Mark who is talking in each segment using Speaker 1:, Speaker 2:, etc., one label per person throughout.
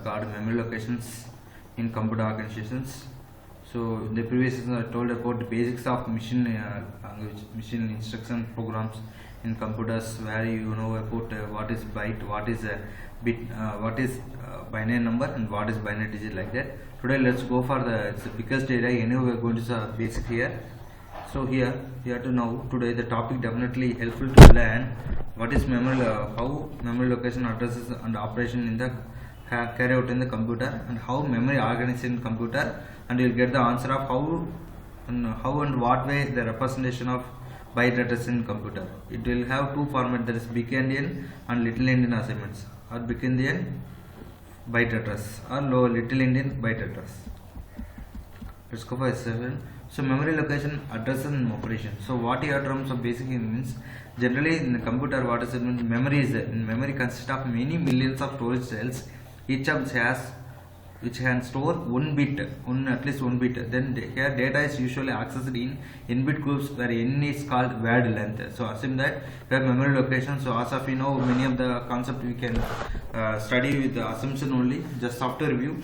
Speaker 1: called memory locations in computer organizations. So in the previous session I told about the basics of machine language, machine instruction programs in computers, where you know about what is byte, what is a bit, what is binary number, and what is binary digit, like that. Today let's go for the biggest data. Anyway, we are going to the basic here. So here you have to know today the topic definitely helpful to learn what is memory, how memory location addresses and operation in the carry out in the computer, and how memory organized in computer, and you will get the answer of how and what way the representation of byte address in computer. It will have two formats, that is BIG-ENDIAN and little endian assignments, or BIG-ENDIAN byte address or little endian byte address. Let's go for a So memory location address and operation. So what here terms of basic means, generally in the computer what is it means, memory is in memory consists of many millions of storage cells, each of which can store one bit, at least one bit. Then here data is usually accessed in bit groups where n is called word length. So assume that we have memory location. So as of you know, many of the concept we can study with the assumption only, just after review.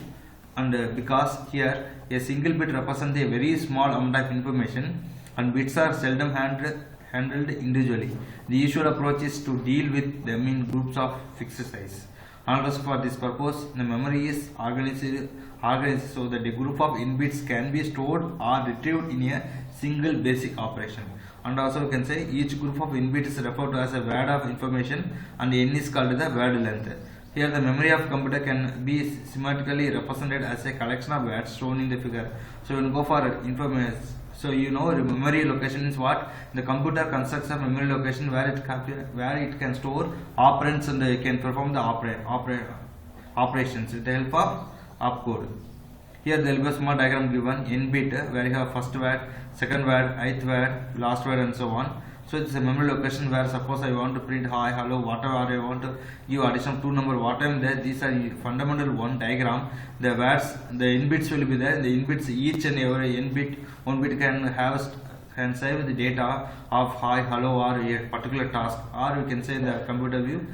Speaker 1: And because here a single bit represents a very small amount of information, and bits are seldom handled individually. The usual approach is to deal with them in groups of fixed size. And also for this purpose, the memory is organized so that a group of n bits can be stored or retrieved in a single basic operation. And also you can say each group of n bits is referred to as a word of information, and n is called the word length. Here the memory of computer can be schematically represented as a collection of words shown in the figure. So when you go for information, so you know memory location is what? The computer constructs a memory location where it can store operands, and it can perform the operations with the help of opcode. Here there will be a small diagram given, n bit, where you have first word, second word, ith word, last word, and so on. So it's a memory location where suppose I want to print hi, hello, whatever, or I want to give additional 2 number, whatever there. These are fundamental one diagram. The words, the n bits will be there. The n bits, each and every n bit, one bit can save the data of hi, hello, or a particular task, or you can say the computer view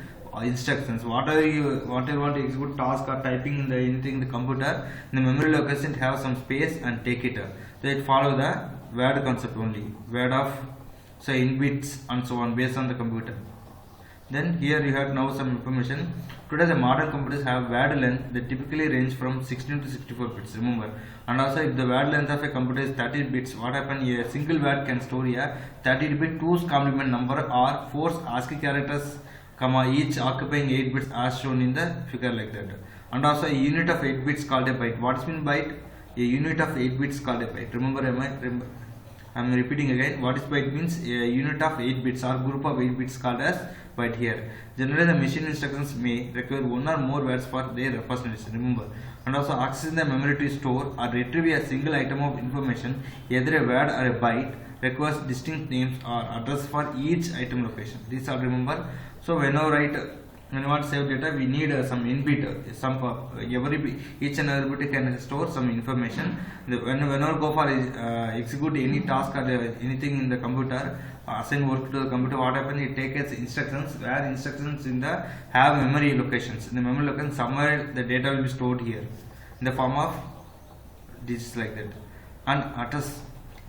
Speaker 1: instructions. Whatever you want to execute task or typing in the anything in the computer, in the memory location have some space and take it. So it follow the word concept only, word of, so in bits and so on, based on the computer. Then here you have now some information. Today the modern computers have word length that typically range from 16 to 64 bits, remember. And also if the word length of a computer is 30 bits, what happens? A single word can store a 30-bit 2's complement number or 4 ASCII characters, each occupying 8 bits as shown in the figure, like that. And also a unit of 8 bits called a byte. What is mean byte? A unit of 8 bits called a byte. Remember, I am repeating again. What is byte means? A unit of 8 bits or group of 8 bits called as byte here. Generally the machine instructions may require one or more words for their representation, remember. And also accessing the memory to store or retrieve a single item of information, either a word or a byte, requires distinct names or address for each item location. These are, remember. So when you want to save data, we need some n bit, each and every bit can store some information. Whenever go for execute any task or anything in the computer, assign work to the computer, what happens? It takes instructions, where instructions in the have memory locations. In the memory location, somewhere the data will be stored here in the form of digits, like that. And address.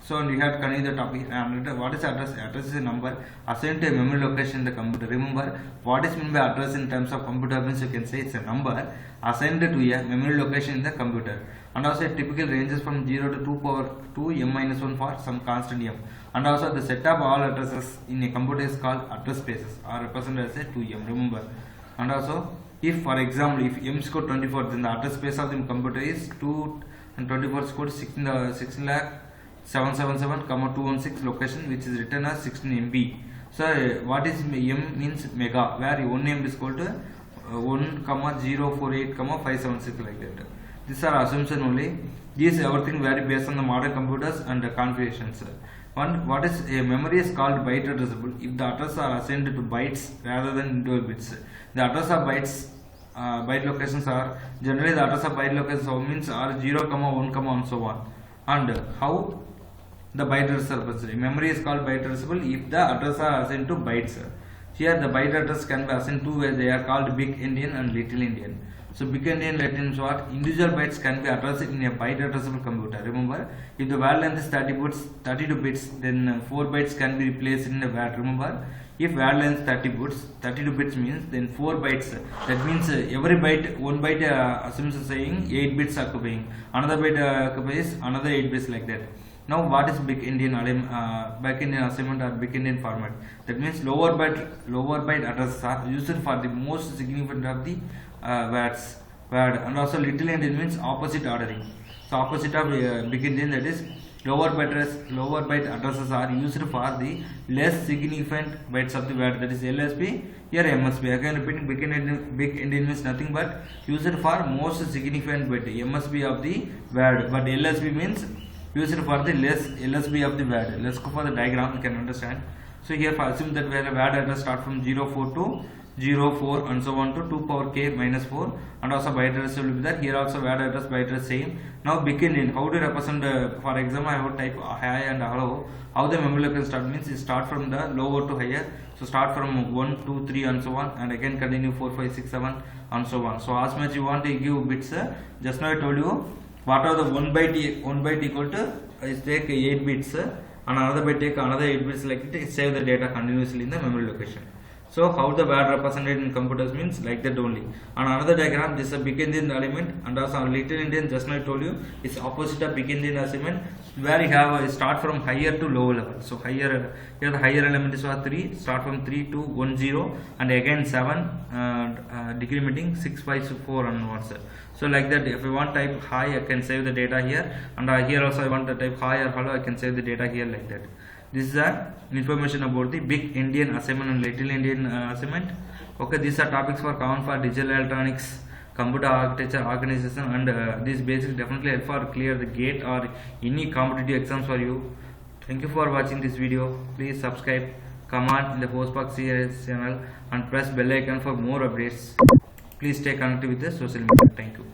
Speaker 1: So we have to continue the topic. What is address? Address is a number assigned to a memory location in the computer. Remember, what is meant by address in terms of computer means, you can say it's a number assigned to a memory location in the computer. And also it typically ranges from 0 to 2 power 2 m-1 for some constant m. And also the set of all addresses in a computer is called address spaces, or represented as a 2m, remember. And also if, for example, if m is code 24, then the address space of the computer is 2 and 24 is code 16 lakh 777,216 location, which is written as 16 MB. So what is m means mega, where 1 MB is equal to 1,048,576, like that. These are assumption only. These everything vary based on the modern computers and the configurations. One, what is a memory is called byte addressable if the address are assigned to bytes rather than individual bits. The address of bytes, byte locations are generally the address of byte locations means are 0, 1, and so on. And how the byte address memory is called byte addressable if the address are assigned to bytes. Here the byte address can be assigned to where they are called BIG-ENDIAN and little endian. So big endian let means what? Individual bytes can be addressed in a byte addressable computer. Remember, if the word length is 32 bits, then 4 bytes can be replaced in the word. Remember, if word length 32 bits means then 4 bytes. That means every byte, one byte assumes saying 8 bits occupying, another byte occupies another 8 bits, like that. Now, what is big endian assignment or big endian format? That means lower byte addresses are used for the most significant of the words, and also little endian means opposite ordering. So opposite of big endian, that is lower byte addresses are used for the less significant bytes of the word, that is LSB, here MSB. Again repeating, big endian means nothing but used for most significant byte MSB of the word, but LSB means used for the less LSB of the word. Let's go for the diagram, you can understand. So here assume that where a word address start from 04 to 04 and so on to 2 power k minus 4, and also byte address will be there. Here also word address byte address same. Now big endian, how to represent for example I have type high and hello. How the memory location start means it start from the lower to higher. So start from 1 2 3 and so on, and again continue 4 5 6 7 and so on. So as much you want to give bits, just now I told you what are the one byte equal to is take 8 bits, and another byte take another 8 bits, like it save the data continuously in the memory location. So how the word represented in computers means like that only. And another diagram, this is a big endian element, and also little endian, just now I told you is opposite of big endian assignment, where you have start from higher to lower level. So higher, here the higher element is what 3, start from 3 to 1 0, and again 7, decrementing 6 5 4 onwards. So like that, if I want type high, I can save the data here, and here also I want to type high or hello, I can save the data here, like that. This is the information about the big endian assignment and little endian assignment. Okay, these are topics for common for digital electronics, computer architecture, organization, and these basics definitely help for clear the gate or any competitive exams for you. Thank you for watching this video. Please subscribe, comment in the Postbox series channel, and press bell icon for more updates. Please stay connected with the social media. Thank you.